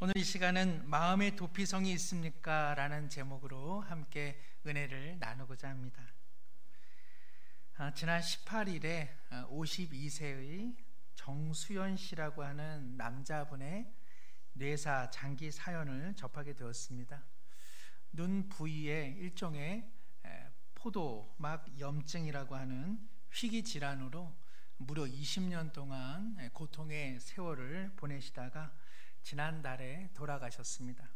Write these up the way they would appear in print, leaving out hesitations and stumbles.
오늘 이 시간은 마음의 도피성이 있습니까? 라는 제목으로 함께 은혜를 나누고자 합니다. 지난 18일에 52세의 정수연 씨라고 하는 남자분의 뇌사 장기 사연을 접하게 되었습니다. 눈 부위에 일종의 포도막 염증이라고 하는 희귀 질환으로 무려 20년 동안 고통의 세월을 보내시다가 지난달에 돌아가셨습니다.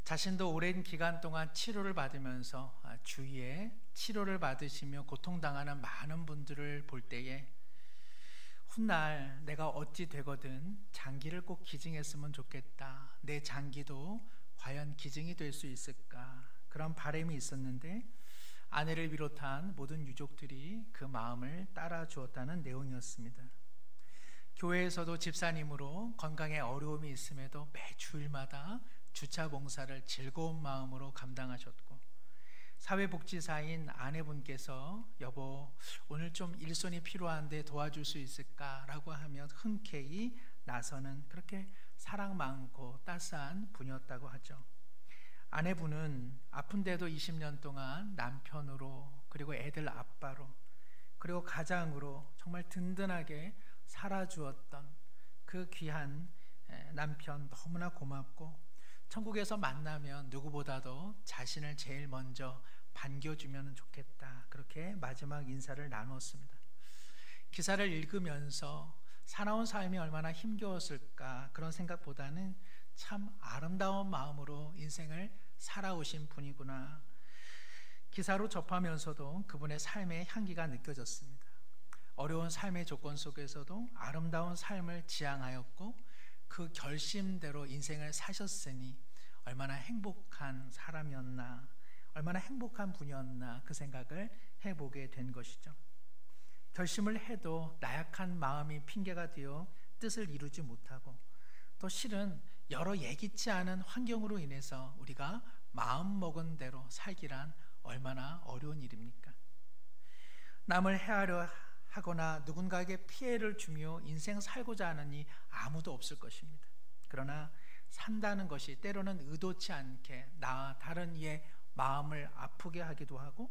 자신도 오랜 기간 동안 치료를 받으면서 주위에 치료를 받으시며 고통당하는 많은 분들을 볼 때에 훗날 내가 어찌 되거든 장기를 꼭 기증했으면 좋겠다, 내 장기도 과연 기증이 될 수 있을까, 그런 바람이 있었는데 아내를 비롯한 모든 유족들이 그 마음을 따라 주었다는 내용이었습니다. 교회에서도 집사님으로 건강에 어려움이 있음에도 매 주일마다 주차 봉사를 즐거운 마음으로 감당하셨고, 사회복지사인 아내분께서 여보 오늘 좀 일손이 필요한데 도와줄 수 있을까? 라고 하며 흔쾌히 나서는 그렇게 사랑 많고 따스한 분이었다고 하죠. 아내분은 아픈데도 20년 동안 남편으로, 그리고 애들 아빠로, 그리고 가장으로 정말 든든하게 살아주었던 그 귀한 남편 너무나 고맙고, 천국에서 만나면 누구보다도 자신을 제일 먼저 반겨주면 좋겠다, 그렇게 마지막 인사를 나누었습니다. 기사를 읽으면서 사나운 삶이 얼마나 힘겨웠을까, 그런 생각보다는 참 아름다운 마음으로 인생을 살아오신 분이구나, 기사로 접하면서도 그분의 삶의 향기가 느껴졌습니다. 어려운 삶의 조건 속에서도 아름다운 삶을 지향하였고 그 결심대로 인생을 사셨으니 얼마나 행복한 사람이었나, 얼마나 행복한 분이었나, 그 생각을 해보게 된 것이죠. 결심을 해도 나약한 마음이 핑계가 되어 뜻을 이루지 못하고, 또 실은 여러 예기치 않은 환경으로 인해서 우리가 마음먹은 대로 살기란 얼마나 어려운 일입니까? 남을 해하려 하거나 누군가에게 피해를 주며 인생 살고자 하느니 아무도 없을 것입니다. 그러나 산다는 것이 때로는 의도치 않게 나 다른 이의 마음을 아프게 하기도 하고,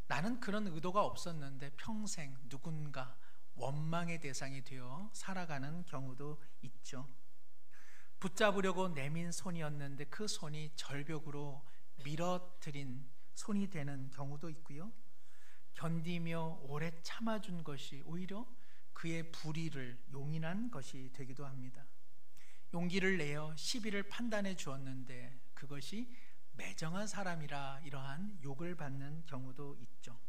나는 그런 의도가 없었는데 평생 누군가 원망의 대상이 되어 살아가는 경우도 있죠. 붙잡으려고 내민 손이었는데 그 손이 절벽으로 밀어들인 손이 되는 경우도 있고요. 견디며 오래 참아준 것이 오히려 그의 불의를 용인한 것이 되기도 합니다. 용기를 내어 시비를 판단해 주었는데 그것이 매정한 사람이라 이러한 욕을 받는 경우도 있죠.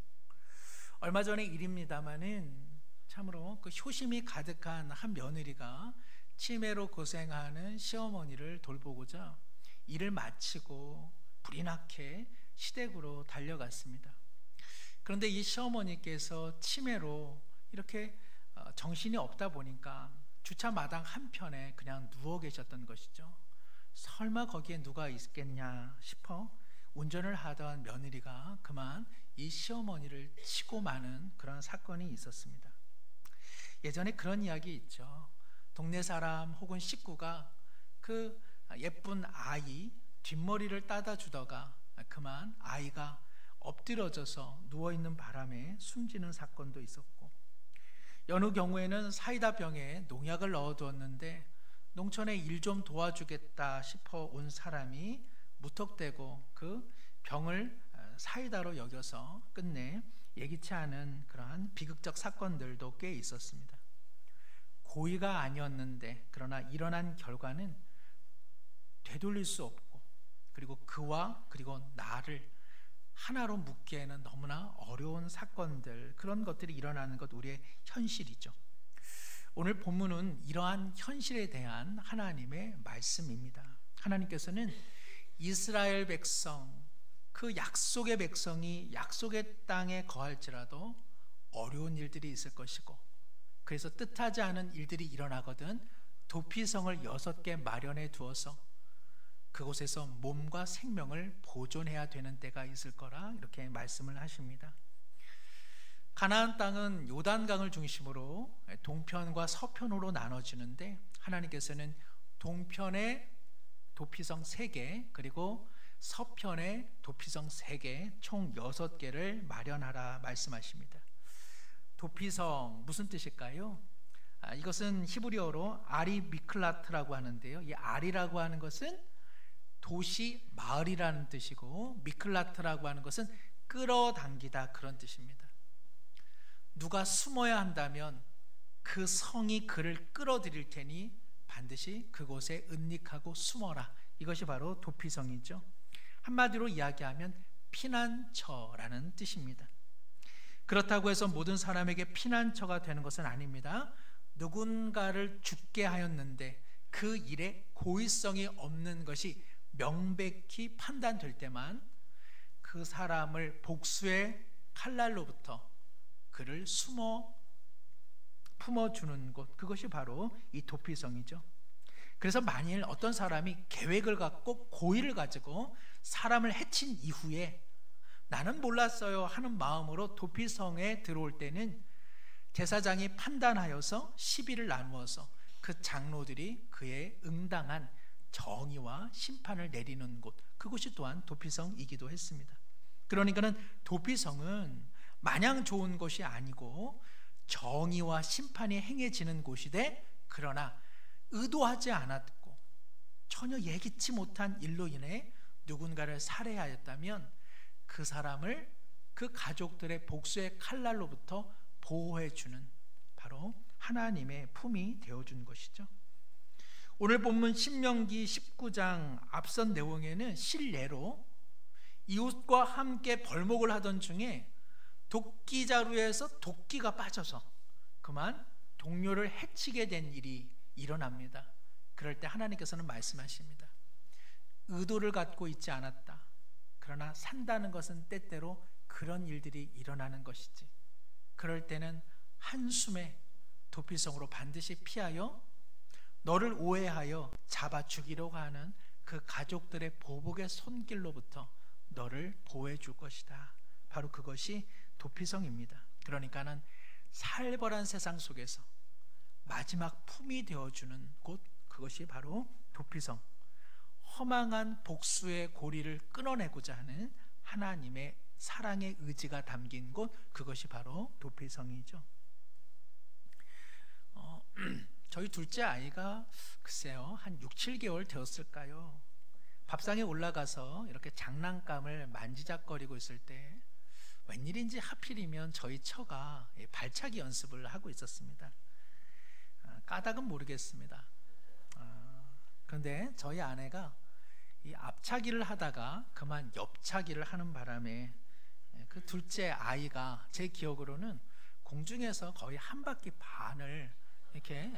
얼마 전의 일입니다마는 참으로 그 효심이 가득한 한 며느리가 치매로 고생하는 시어머니를 돌보고자 일을 마치고 불이 나게 시댁으로 달려갔습니다. 그런데 이 시어머니께서 치매로 이렇게 정신이 없다 보니까 주차 마당 한편에 그냥 누워 계셨던 것이죠. 설마 거기에 누가 있겠냐 싶어 운전을 하던 며느리가 그만 이 시어머니를 치고 마는 그런 사건이 있었습니다. 예전에 그런 이야기 있죠. 동네 사람 혹은 식구가 그 예쁜 아이 뒷머리를 따다 주다가 그만 아이가 엎드러져서 누워있는 바람에 숨지는 사건도 있었고, 여느 경우에는 사이다 병에 농약을 넣어두었는데 농촌에 일 좀 도와주겠다 싶어 온 사람이 무턱대고 그 병을 사이다로 여겨서 끝내 예기치 않은 그러한 비극적 사건들도 꽤 있었습니다. 고의가 아니었는데 그러나 일어난 결과는 되돌릴 수 없고, 그리고 그와 그리고 나를 하나로 묶기에는 너무나 어려운 사건들, 그런 것들이 일어나는 것 우리의 현실이죠. 오늘 본문은 이러한 현실에 대한 하나님의 말씀입니다. 하나님께서는 이스라엘 백성, 그 약속의 백성이 약속의 땅에 거할지라도 어려운 일들이 있을 것이고, 그래서 뜻하지 않은 일들이 일어나거든 도피성을 6개 마련해 두어서 그곳에서 몸과 생명을 보존해야 되는 때가 있을 거라 이렇게 말씀을 하십니다. 가나안 땅은 요단강을 중심으로 동편과 서편으로 나눠지는데 하나님께서는 동편에 도피성 3개, 그리고 서편에 도피성 3개, 총 6개를 마련하라 말씀하십니다. 도피성 무슨 뜻일까요? 이것은 히브리어로 아리 미클라트라고 하는데요, 이 아리라고 하는 것은 도시, 마을이라는 뜻이고, 미클라트라고 하는 것은 끌어당기다, 그런 뜻입니다. 누가 숨어야 한다면 그 성이 그를 끌어들일 테니 반드시 그곳에 은닉하고 숨어라. 이것이 바로 도피성이죠. 한마디로 이야기하면 피난처라는 뜻입니다. 그렇다고 해서 모든 사람에게 피난처가 되는 것은 아닙니다. 누군가를 죽게 하였는데 그 일에 고의성이 없는 것이 명백히 판단될 때만 그 사람을 복수의 칼날로부터 그를 품어주는 곳, 그것이 바로 이 도피성이죠. 그래서 만일 어떤 사람이 계획을 갖고 고의를 가지고 사람을 해친 이후에 나는 몰랐어요 하는 마음으로 도피성에 들어올 때는 제사장이 판단하여서 시비를 나누어서 그 장로들이 그에 응당한 정의와 심판을 내리는 곳, 그것이 또한 도피성이기도 했습니다. 그러니까는 도피성은 마냥 좋은 곳이 아니고 정의와 심판이 행해지는 곳이되, 그러나 의도하지 않았고 전혀 예기치 못한 일로 인해 누군가를 살해하였다면 그 사람을 그 가족들의 복수의 칼날로부터 보호해주는 바로 하나님의 품이 되어준 것이죠. 오늘 본문 신명기 19장 앞선 내용에는 실례로 이웃과 함께 벌목을 하던 중에 도끼자루에서 도끼가 빠져서 그만 동료를 해치게 된 일이 일어납니다. 그럴 때 하나님께서는 말씀하십니다. 의도를 갖고 있지 않았다. 그러나 산다는 것은 때때로 그런 일들이 일어나는 것이지. 그럴 때는 한숨에 도피성으로 반드시 피하여 너를 오해하여 잡아 죽이려고 하는 그 가족들의 보복의 손길로부터 너를 보호해 줄 것이다. 바로 그것이 도피성입니다. 그러니까는 살벌한 세상 속에서 마지막 품이 되어주는 곳, 그것이 바로 도피성. 허망한 복수의 고리를 끊어내고자 하는 하나님의 사랑의 의지가 담긴 곳, 그것이 바로 도피성이죠. 저희 둘째 아이가 글쎄요 한 6, 7개월 되었을까요? 밥상에 올라가서 이렇게 장난감을 만지작거리고 있을 때 웬일인지 하필이면 저희 처가 발차기 연습을 하고 있었습니다. 까닭은 모르겠습니다. 그런데 저희 아내가 이 앞차기를 하다가 그만 옆차기를 하는 바람에 그 둘째 아이가 제 기억으로는 공중에서 거의 한 바퀴 반을 이렇게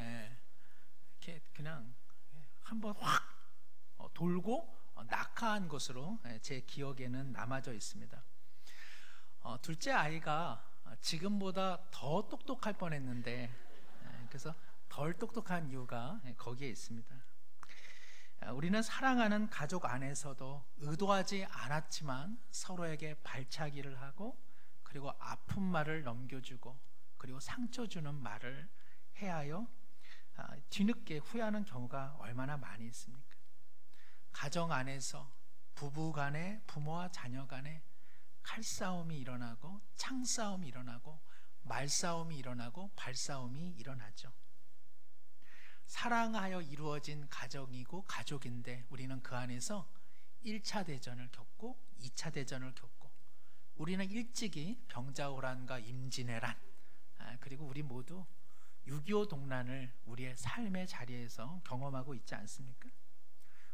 그냥 한번 확 돌고 낙하한 것으로 제 기억에는 남아져 있습니다. 둘째 아이가 지금보다 더 똑똑할 뻔했는데, 그래서 덜 똑똑한 이유가 거기에 있습니다. 우리는 사랑하는 가족 안에서도 의도하지 않았지만 서로에게 발차기를 하고, 그리고 아픈 말을 넘겨주고, 그리고 상처 주는 말을 해하여 뒤늦게 후회하는 경우가 얼마나 많이 있습니까? 가정 안에서 부부 간에, 부모와 자녀 간에 칼싸움이 일어나고, 창싸움이 일어나고, 말싸움이 일어나고, 발싸움이 일어나죠. 사랑하여 이루어진 가정이고 가족인데 우리는 그 안에서 1차 대전을 겪고 2차 대전을 겪고, 우리는 일찍이 병자호란과 임진왜란, 그리고 우리 모두 6.25 동란을 우리의 삶의 자리에서 경험하고 있지 않습니까?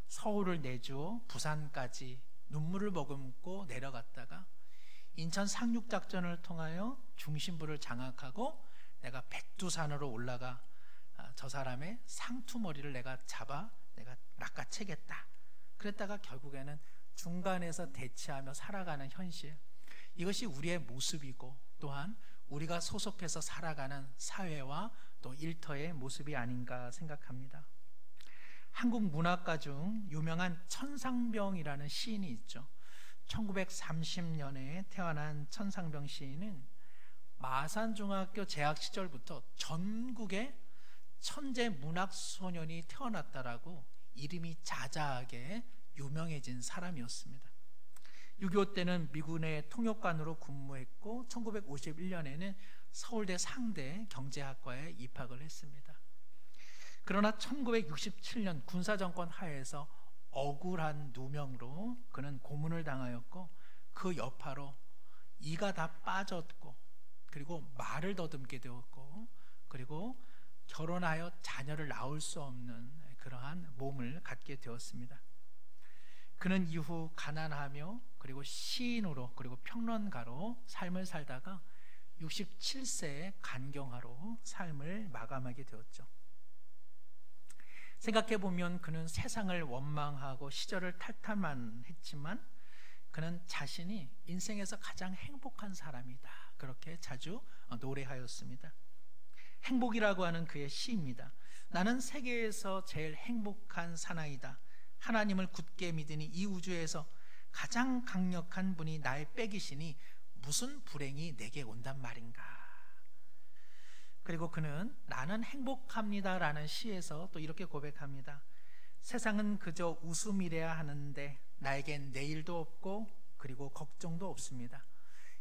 서울을 내주어 부산까지 눈물을 머금고 내려갔다가 인천 상륙작전을 통하여 중심부를 장악하고 내가 백두산으로 올라가 저 사람의 상투머리를 내가 낚아채겠다. 그랬다가 결국에는 중간에서 대치하며 살아가는 현실, 이것이 우리의 모습이고 또한 우리가 소속해서 살아가는 사회와 또 일터의 모습이 아닌가 생각합니다. 한국 문학가 중 유명한 천상병이라는 시인이 있죠. 1930년에 태어난 천상병 시인은 마산중학교 재학 시절부터 전국의 천재 문학 소년이 태어났다라고 이름이 자자하게 유명해진 사람이었습니다. 6.25 때는 미군의 통역관으로 근무했고 1951년에는 서울대 상대 경제학과에 입학을 했습니다. 그러나 1967년 군사정권 하에서 억울한 누명으로 그는 고문을 당하였고 그 여파로 이가 다 빠졌고 그리고 말을 더듬게 되었고 그리고 결혼하여 자녀를 낳을 수 없는 그러한 몸을 갖게 되었습니다. 그는 이후 가난하며 그리고 시인으로 그리고 평론가로 삶을 살다가 67세에 간경화로 삶을 마감하게 되었죠. 생각해보면 그는 세상을 원망하고 시절을 탈탈만 했지만 그는 자신이 인생에서 가장 행복한 사람이다, 그렇게 자주 노래하였습니다. 행복이라고 하는 그의 시입니다. 나는 세계에서 제일 행복한 사나이다. 하나님을 굳게 믿으니 이 우주에서 가장 강력한 분이 나의 백이시니 무슨 불행이 내게 온단 말인가. 그리고 그는 나는 행복합니다 라는 시에서 또 이렇게 고백합니다. 세상은 그저 웃음이래야 하는데 나에겐 내일도 없고 그리고 걱정도 없습니다.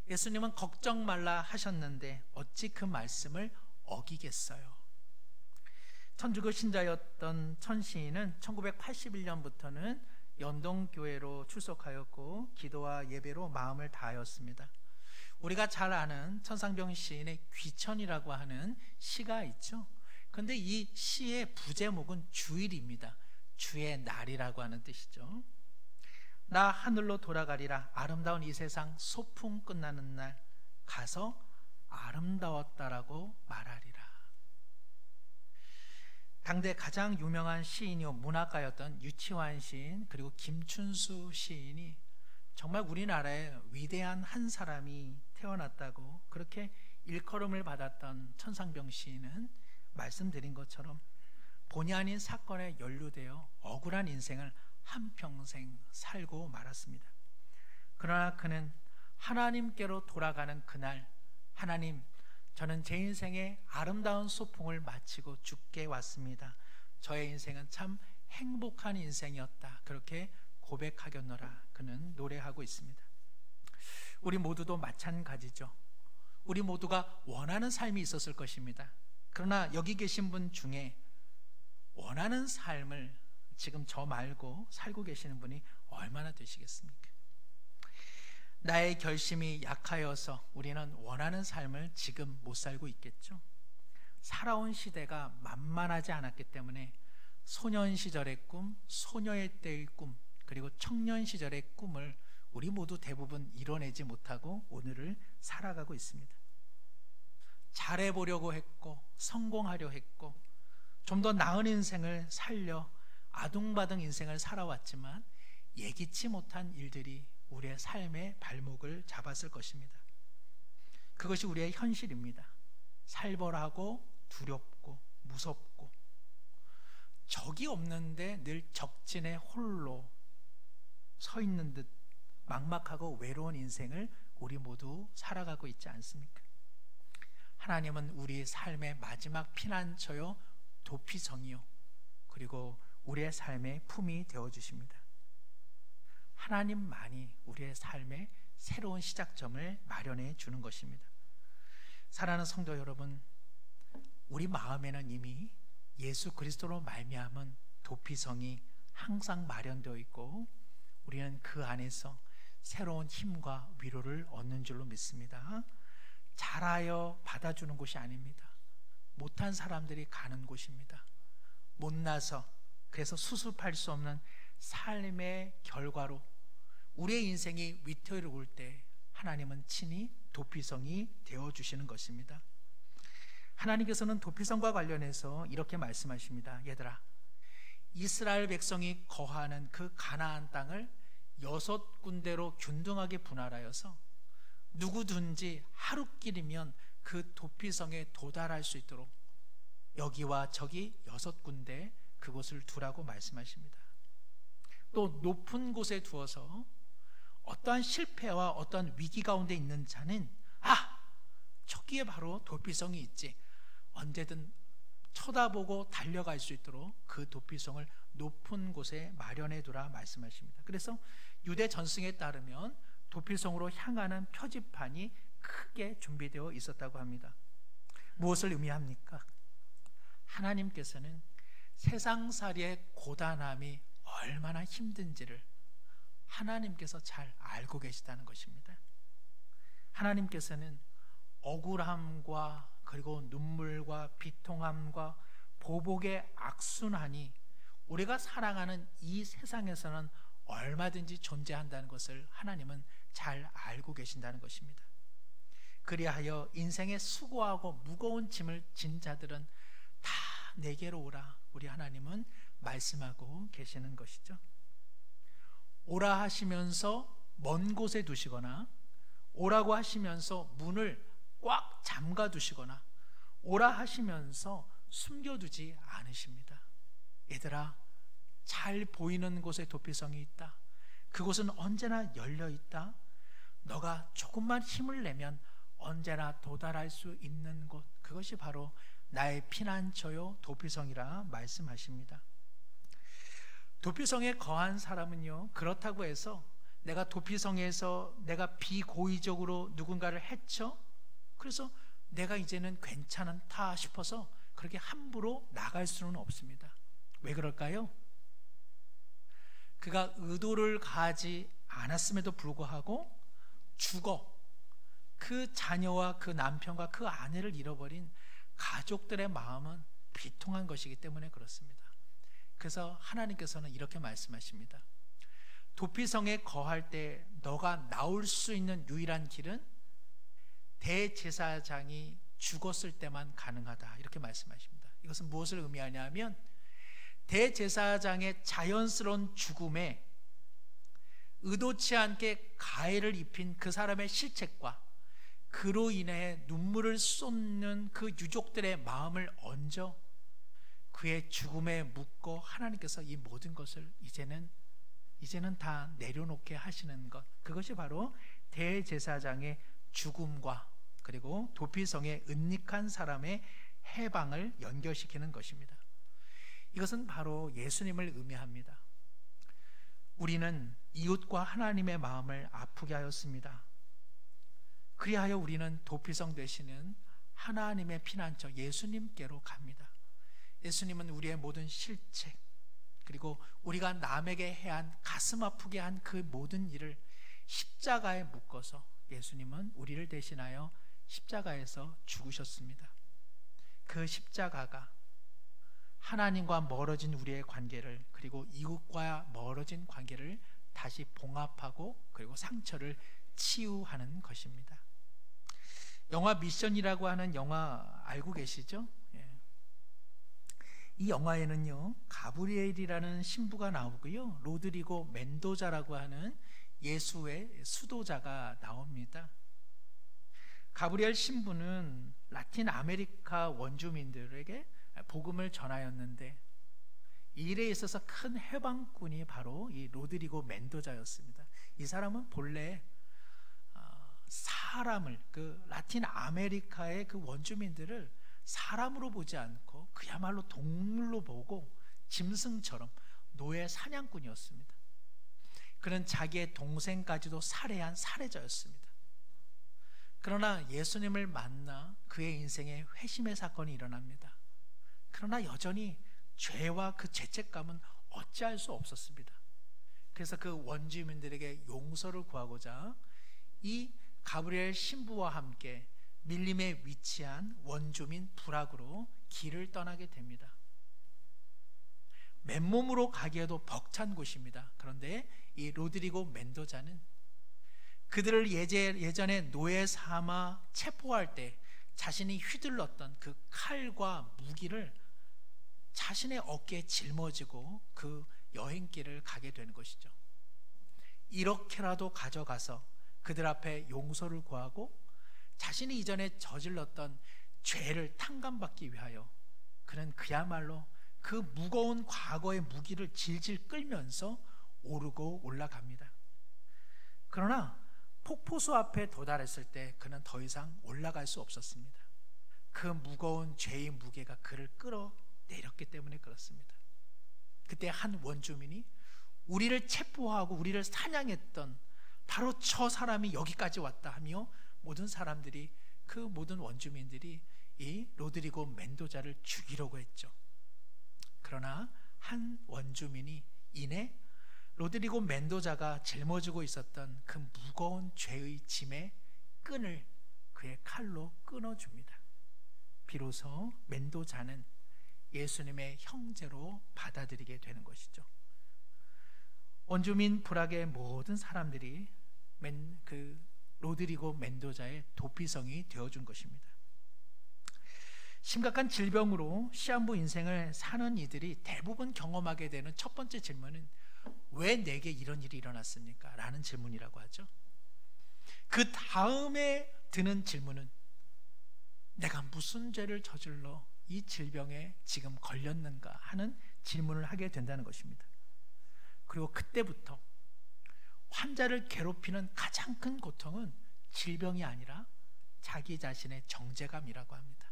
예수님은 걱정 말라 하셨는데 어찌 그 말씀을 어기겠어요. 천주교 신자였던 천시인은 1981년부터는 연동교회로 출석하였고 기도와 예배로 마음을 다하였습니다. 우리가 잘 아는 천상병 시인의 귀천이라고 하는 시가 있죠. 그런데 이 시의 부제목은 주일입니다. 주의 날이라고 하는 뜻이죠. 나 하늘로 돌아가리라. 아름다운 이 세상 소풍 끝나는 날 가서 아름다웠다라고 말하리라. 당대 가장 유명한 시인이요 문학가였던 유치환 시인 그리고 김춘수 시인이 정말 우리나라에 위대한 한 사람이 태어났다고 그렇게 일컬음을 받았던 천상병 시인은 말씀드린 것처럼 본의 아닌 사건에 연루되어 억울한 인생을 한평생 살고 말았습니다. 그러나 그는 하나님께로 돌아가는 그날, 하나님, 저는 제 인생의 아름다운 소풍을 마치고 죽게 왔습니다. 저의 인생은 참 행복한 인생이었다, 그렇게 고백하겠노라 그는 노래하고 있습니다. 우리 모두도 마찬가지죠. 우리 모두가 원하는 삶이 있었을 것입니다. 그러나 여기 계신 분 중에 원하는 삶을 지금 저 말고 살고 계시는 분이 얼마나 되시겠습니까? 나의 결심이 약하여서 우리는 원하는 삶을 지금 못 살고 있겠죠. 살아온 시대가 만만하지 않았기 때문에 소년 시절의 꿈, 소녀의 때의 꿈, 그리고 청년 시절의 꿈을 우리 모두 대부분 이뤄내지 못하고 오늘을 살아가고 있습니다. 잘해보려고 했고 성공하려 했고 좀 더 나은 인생을 살려 아둥바둥 인생을 살아왔지만 예기치 못한 일들이 우리의 삶의 발목을 잡았을 것입니다. 그것이 우리의 현실입니다. 살벌하고 두렵고 무섭고 적이 없는데 늘 적진에 홀로 서 있는 듯 막막하고 외로운 인생을 우리 모두 살아가고 있지 않습니까? 하나님은 우리 삶의 마지막 피난처요 도피성이요 그리고 우리의 삶의 품이 되어주십니다. 하나님만이 우리의 삶의 새로운 시작점을 마련해 주는 것입니다. 사랑하는 성도 여러분, 우리 마음에는 이미 예수 그리스도로 말미암은 도피성이 항상 마련되어 있고 우리는 그 안에서 새로운 힘과 위로를 얻는 줄로 믿습니다. 잘하여 받아주는 곳이 아닙니다. 못한 사람들이 가는 곳입니다. 못나서 그래서 수습할 수 없는 삶의 결과로 우리의 인생이 위태로울 올 때 하나님은 친히 도피성이 되어주시는 것입니다. 하나님께서는 도피성과 관련해서 이렇게 말씀하십니다. 얘들아, 이스라엘 백성이 거하는 그 가나안 땅을 6군데로 균등하게 분할하여서 누구든지 하루길이면 그 도피성에 도달할 수 있도록 여기와 저기 6군데 그곳을 두라고 말씀하십니다. 또 높은 곳에 두어서 어떠한 실패와 어떠한 위기 가운데 있는 자는 저기에 바로 도피성이 있지, 언제든 쳐다보고 달려갈 수 있도록 그 도피성을 높은 곳에 마련해 두라 말씀하십니다. 그래서 유대 전승에 따르면 도피성으로 향하는 표지판이 크게 준비되어 있었다고 합니다. 무엇을 의미합니까? 하나님께서는 세상살이의 고단함이 얼마나 힘든지를 하나님께서 잘 알고 계시다는 것입니다. 하나님께서는 억울함과 그리고 눈물과 비통함과 보복의 악순환이 우리가 살아가는 이 세상에서는 얼마든지 존재한다는 것을 하나님은 잘 알고 계신다는 것입니다. 그리하여 인생의 수고하고 무거운 짐을 진 자들은 다 내게로 오라, 우리 하나님은 말씀하고 계시는 것이죠. 오라 하시면서 먼 곳에 두시거나, 오라고 하시면서 문을 꽉 잠가 두시거나, 오라 하시면서 숨겨두지 않으십니다. 얘들아, 잘 보이는 곳에 도피성이 있다. 그곳은 언제나 열려 있다. 너가 조금만 힘을 내면 언제나 도달할 수 있는 곳, 그것이 바로 나의 피난처요 도피성이라 말씀하십니다. 도피성에 거한 사람은요, 그렇다고 해서 내가 도피성에서 내가 비고의적으로 누군가를 해쳐, 그래서 내가 이제는 괜찮다 싶어서 그렇게 함부로 나갈 수는 없습니다. 왜 그럴까요? 그가 의도를 가하지 않았음에도 불구하고 죽어 그 자녀와 그 남편과 그 아내를 잃어버린 가족들의 마음은 비통한 것이기 때문에 그렇습니다. 그래서 하나님께서는 이렇게 말씀하십니다. 도피성에 거할 때 너가 나올 수 있는 유일한 길은 대제사장이 죽었을 때만 가능하다, 이렇게 말씀하십니다. 이것은 무엇을 의미하냐면 대제사장의 자연스러운 죽음에 의도치 않게 가해를 입힌 그 사람의 실책과 그로 인해 눈물을 쏟는 그 유족들의 마음을 얹어 그의 죽음에 묻고 하나님께서 이 모든 것을 이제는 다 내려놓게 하시는 것, 그것이 바로 대제사장의 죽음과 그리고 도피성의 은닉한 사람의 해방을 연결시키는 것입니다. 이것은 바로 예수님을 의미합니다. 우리는 이웃과 하나님의 마음을 아프게 하였습니다. 그리하여 우리는 도피성 되시는 하나님의 피난처 예수님께로 갑니다. 예수님은 우리의 모든 실책, 그리고 우리가 남에게 해한 가슴 아프게 한 그 모든 일을 십자가에 묶어서 예수님은 우리를 대신하여 십자가에서 죽으셨습니다. 그 십자가가 하나님과 멀어진 우리의 관계를, 그리고 이웃과 멀어진 관계를 다시 봉합하고 그리고 상처를 치유하는 것입니다. 영화 미션이라고 하는 영화 알고 계시죠? 이 영화에는요, 가브리엘이라는 신부가 나오고요, 로드리고 멘도자라고 하는 예수의 수도자가 나옵니다. 가브리엘 신부는 라틴 아메리카 원주민들에게 복음을 전하였는데 이 일에 있어서 큰 해방꾼이 바로 이 로드리고 멘도자였습니다. 이 사람은 본래 사람을, 그 라틴 아메리카의 그 원주민들을 사람으로 보지 않고 그야말로 동물로 보고 짐승처럼 노예 사냥꾼이었습니다. 그는 자기의 동생까지도 살해한 살해자였습니다. 그러나 예수님을 만나 그의 인생에 회심의 사건이 일어납니다. 그러나 여전히 죄와 그 죄책감은 어찌할 수 없었습니다. 그래서 그 원주민들에게 용서를 구하고자 이 가브리엘 신부와 함께 밀림에 위치한 원주민 부락으로 길을 떠나게 됩니다. 맨몸으로 가기에도 벅찬 곳입니다. 그런데 이 로드리고 멘도자는 그들을 예전에 노예 삼아 체포할 때 자신이 휘둘렀던 그 칼과 무기를 자신의 어깨에 짊어지고 그 여행길을 가게 되는 것이죠. 이렇게라도 가져가서 그들 앞에 용서를 구하고 자신이 이전에 저질렀던 죄를 탕감받기 위하여 그는 그야말로 그 무거운 과거의 무기를 질질 끌면서 오르고 올라갑니다. 그러나 폭포수 앞에 도달했을 때 그는 더 이상 올라갈 수 없었습니다. 그 무거운 죄의 무게가 그를 끌어내렸기 때문에 그렇습니다. 그때 한 원주민이 우리를 체포하고 우리를 사냥했던 바로 저 사람이 여기까지 왔다 하며 모든 사람들이, 그 모든 원주민들이 이 로드리고 멘도자를 죽이려고 했죠. 그러나 한 원주민이 이내 로드리고 멘도자가 짊어지고 있었던 그 무거운 죄의 짐의 끈을 그의 칼로 끊어줍니다. 비로소 멘도자는 예수님의 형제로 받아들이게 되는 것이죠. 원주민 불악의 모든 사람들이 그 로드리고 멘도자의 도피성이 되어준 것입니다. 심각한 질병으로 시한부 인생을 사는 이들이 대부분 경험하게 되는 첫 번째 질문은 왜 내게 이런 일이 일어났습니까? 라는 질문이라고 하죠. 그 다음에 드는 질문은 내가 무슨 죄를 저질러 이 질병에 지금 걸렸는가 하는 질문을 하게 된다는 것입니다. 그리고 그때부터 환자를 괴롭히는 가장 큰 고통은 질병이 아니라 자기 자신의 정죄감이라고 합니다.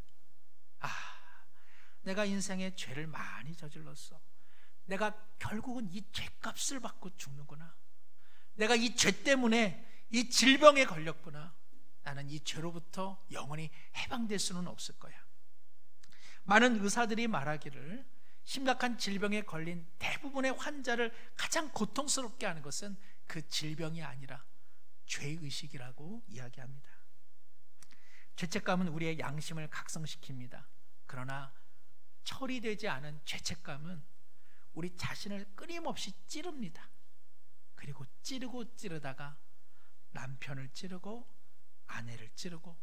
내가 인생에 죄를 많이 저질렀어. 내가 결국은 이 죄값을 받고 죽는구나. 내가 이 죄 때문에 이 질병에 걸렸구나. 나는 이 죄로부터 영원히 해방될 수는 없을 거야. 많은 의사들이 말하기를 심각한 질병에 걸린 대부분의 환자를 가장 고통스럽게 하는 것은 그 질병이 아니라 죄의식이라고 이야기합니다. 죄책감은 우리의 양심을 각성시킵니다. 그러나 처리되지 않은 죄책감은 우리 자신을 끊임없이 찌릅니다. 그리고 찌르다가 남편을 찌르고 아내를 찌르고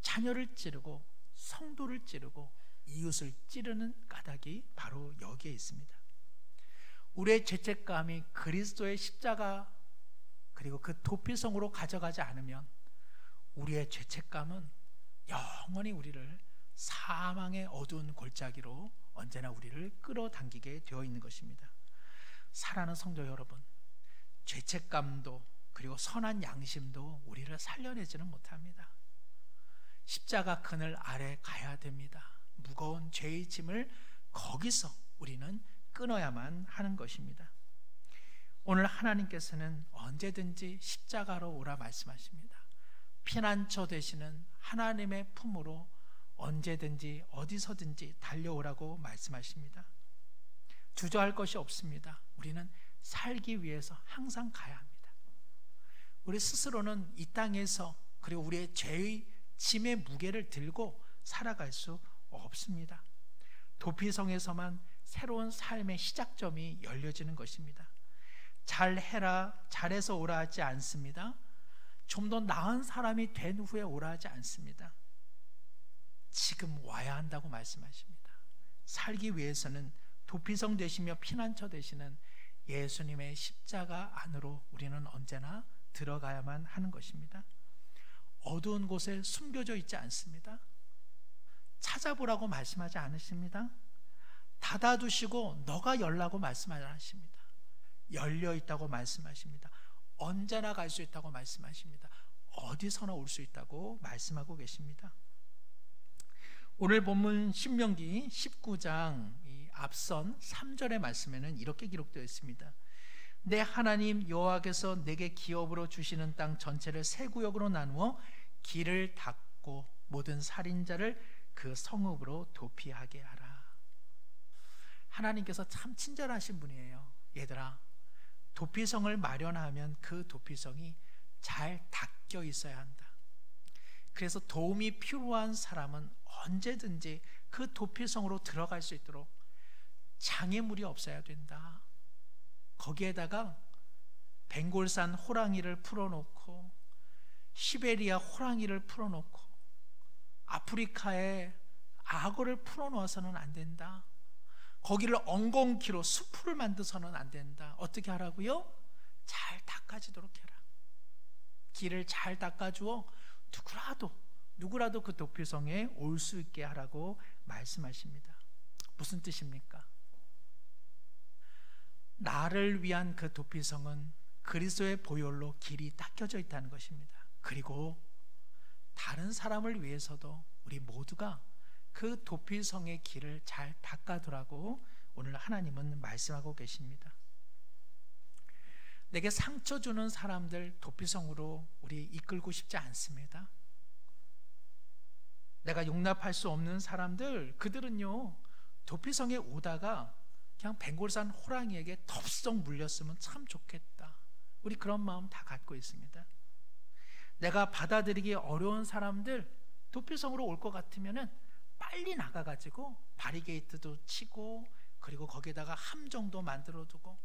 자녀를 찌르고 성도를 찌르고 이웃을 찌르는 까닭이 바로 여기에 있습니다. 우리의 죄책감이 그리스도의 십자가 그리고 그 도피성으로 가져가지 않으면 우리의 죄책감은 영원히 우리를 사망의 어두운 골짜기로 언제나 우리를 끌어당기게 되어 있는 것입니다. 사랑하는 성도 여러분, 죄책감도 그리고 선한 양심도 우리를 살려내지는 못합니다. 십자가 그늘 아래 가야 됩니다. 무거운 죄의 짐을 거기서 우리는 끊어야만 하는 것입니다. 오늘 하나님께서는 언제든지 십자가로 오라 말씀하십니다. 피난처 되시는 하나님의 품으로 언제든지 어디서든지 달려오라고 말씀하십니다. 주저할 것이 없습니다. 우리는 살기 위해서 항상 가야 합니다. 우리 스스로는 이 땅에서 그리고 우리의 죄의 짐의 무게를 들고 살아갈 수 없습니다. 도피성에서만 새로운 삶의 시작점이 열려지는 것입니다. 잘해라, 잘해서 오라 하지 않습니다. 좀 더 나은 사람이 된 후에 오라 하지 않습니다. 지금 와야 한다고 말씀하십니다. 살기 위해서는 도피성 되시며 피난처 되시는 예수님의 십자가 안으로 우리는 언제나 들어가야만 하는 것입니다. 어두운 곳에 숨겨져 있지 않습니다. 찾아보라고 말씀하지 않으십니다. 닫아두시고 너가 열라고 말씀하지 않으십니다. 열려있다고 말씀하십니다. 언제나 갈 수 있다고 말씀하십니다. 어디서나 올 수 있다고 말씀하고 계십니다. 오늘 본문 신명기 19장 이 앞선 3절의 말씀에는 이렇게 기록되어 있습니다. 내 하나님 여호와께서 내게 기업으로 주시는 땅 전체를 세 구역으로 나누어 길을 닫고 모든 살인자를 그 성읍으로 도피하게 하라. 하나님께서 참 친절하신 분이에요. 얘들아, 도피성을 마련하면 그 도피성이 잘 닦여 있어야 한다. 그래서 도움이 필요한 사람은 언제든지 그 도피성으로 들어갈 수 있도록 장애물이 없어야 된다. 거기에다가 벵골산 호랑이를 풀어놓고 시베리아 호랑이를 풀어놓고 아프리카에 악어를 풀어놓아서는 안 된다. 거기를 엉겅퀴로 수풀을 만들어서는 안 된다. 어떻게 하라고요? 잘 닦아지도록 해라. 길을 잘 닦아주어 누구라도 그 도피성에 올 수 있게 하라고 말씀하십니다. 무슨 뜻입니까? 나를 위한 그 도피성은 그리스도의 보혈로 길이 닦여져 있다는 것입니다. 그리고 다른 사람을 위해서도 우리 모두가 그 도피성의 길을 잘 닦아두라고 오늘 하나님은 말씀하고 계십니다. 내게 상처 주는 사람들 도피성으로 우리 이끌고 싶지 않습니다. 내가 용납할 수 없는 사람들, 그들은요 도피성에 오다가 그냥 벵골산 호랑이에게 덥석 물렸으면 참 좋겠다. 우리 그런 마음 다 갖고 있습니다. 내가 받아들이기 어려운 사람들 도피성으로 올 것 같으면은 빨리 나가가지고 바리게이트도 치고, 그리고 거기에다가 함정도 만들어두고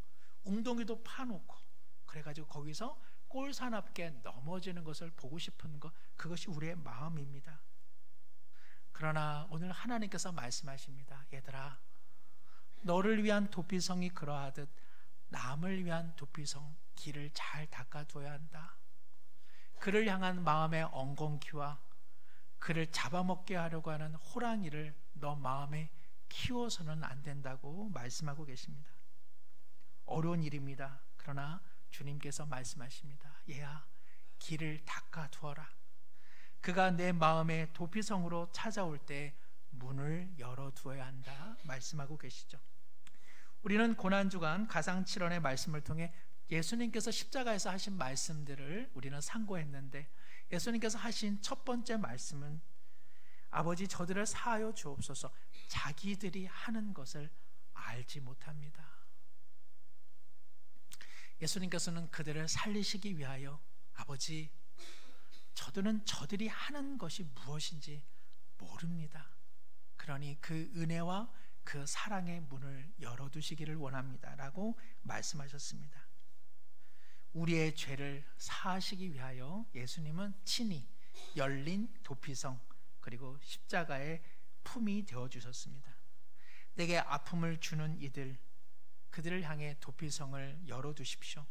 웅덩이도 파놓고, 그래가지고 거기서 꼴사납게 넘어지는 것을 보고 싶은 것, 그것이 우리의 마음입니다. 그러나 오늘 하나님께서 말씀하십니다. 얘들아, 너를 위한 도피성이 그러하듯 남을 위한 도피성 길을 잘 닦아둬야 한다. 그를 향한 마음의 엉겅퀴와 그를 잡아먹게 하려고 하는 호랑이를 너 마음에 키워서는 안 된다고 말씀하고 계십니다. 어려운 일입니다. 그러나 주님께서 말씀하십니다. 얘야, 길을 닦아두어라. 그가 내 마음의 도피성으로 찾아올 때 문을 열어두어야 한다 말씀하고 계시죠. 우리는 고난주간 가상칠언의 말씀을 통해 예수님께서 십자가에서 하신 말씀들을 우리는 상고했는데, 예수님께서 하신 첫 번째 말씀은 아버지 저들을 사하여 주옵소서, 자기들이 하는 것을 알지 못합니다. 예수님께서는 그들을 살리시기 위하여 아버지 저들은 저들이 하는 것이 무엇인지 모릅니다. 그러니 그 은혜와 그 사랑의 문을 열어두시기를 원합니다 라고 말씀하셨습니다. 우리의 죄를 사하시기 위하여 예수님은 친히 열린 도피성, 그리고 십자가의 품이 되어주셨습니다. 내게 아픔을 주는 이들, 그들을 향해 도피성을 열어두십시오.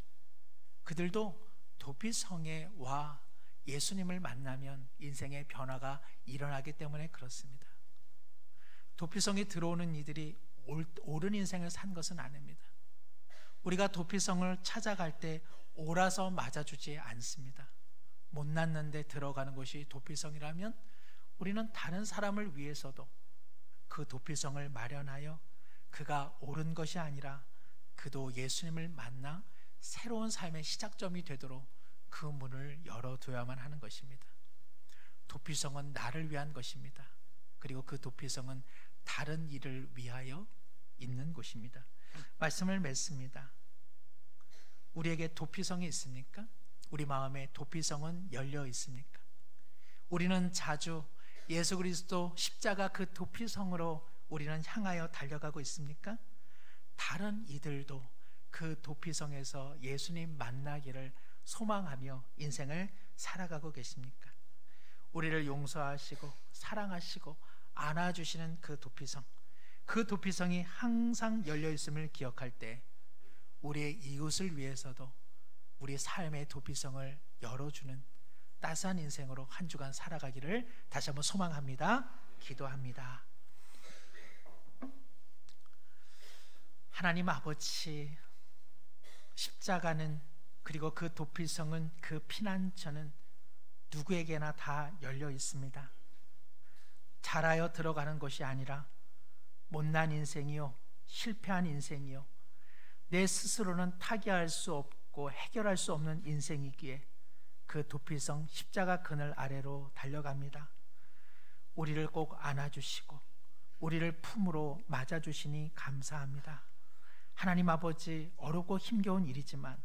그들도 도피성에 와 예수님을 만나면 인생의 변화가 일어나기 때문에 그렇습니다. 도피성에 들어오는 이들이 옳은 인생을 산 것은 아닙니다. 우리가 도피성을 찾아갈 때 옳아서 맞아주지 않습니다. 못났는데 들어가는 것이 도피성이라면 우리는 다른 사람을 위해서도 그 도피성을 마련하여 그가 옳은 것이 아니라 그도 예수님을 만나 새로운 삶의 시작점이 되도록 그 문을 열어둬야만 하는 것입니다. 도피성은 나를 위한 것입니다. 그리고 그 도피성은 다른 일을 위하여 있는 곳입니다. 말씀을 맺습니다. 우리에게 도피성이 있습니까? 우리 마음에 도피성은 열려 있습니까? 우리는 자주 예수 그리스도 십자가 그 도피성으로 우리는 향하여 달려가고 있습니까? 다른 이들도 그 도피성에서 예수님 만나기를 소망하며 인생을 살아가고 계십니까? 우리를 용서하시고 사랑하시고 안아주시는 그 도피성, 그 도피성이 항상 열려 있음을 기억할 때 우리의 이웃을 위해서도 우리 삶의 도피성을 열어주는 따스한 인생으로 한 주간 살아가기를 다시 한번 소망합니다. 기도합니다. 하나님 아버지, 십자가는, 그리고 그 도피성은, 그 피난처는 누구에게나 다 열려 있습니다. 잘하여 들어가는 것이 아니라 못난 인생이요, 실패한 인생이요, 내 스스로는 타개할 수 없고 해결할 수 없는 인생이기에 그 도피성 십자가 그늘 아래로 달려갑니다. 우리를 꼭 안아주시고 우리를 품으로 맞아주시니 감사합니다. 하나님 아버지, 어렵고 힘겨운 일이지만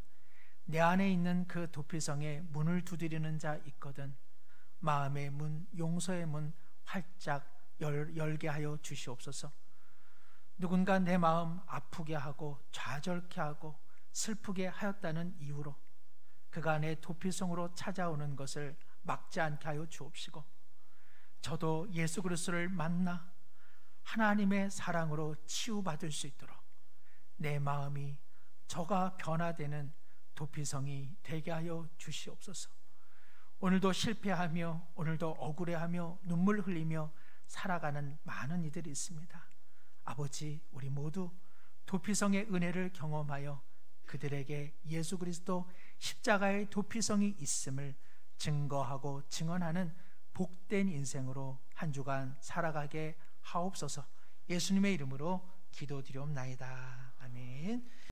내 안에 있는 그 도피성에 문을 두드리는 자 있거든 마음의 문, 용서의 문 활짝 열게 하여 주시옵소서. 누군가 내 마음 아프게 하고 좌절케 하고 슬프게 하였다는 이유로 그가 내 도피성으로 찾아오는 것을 막지 않게 하여 주옵시고, 저도 예수 그리스도를 만나 하나님의 사랑으로 치유받을 수 있도록 내 마음이 저가 변화되는 도피성이 되게 하여 주시옵소서. 오늘도 실패하며 오늘도 억울해하며 눈물 흘리며 살아가는 많은 이들이 있습니다. 아버지, 우리 모두 도피성의 은혜를 경험하여 그들에게 예수 그리스도 십자가의 도피성이 있음을 증거하고 증언하는 복된 인생으로 한 주간 살아가게 하옵소서. 예수님의 이름으로 기도드리옵나이다. 아멘.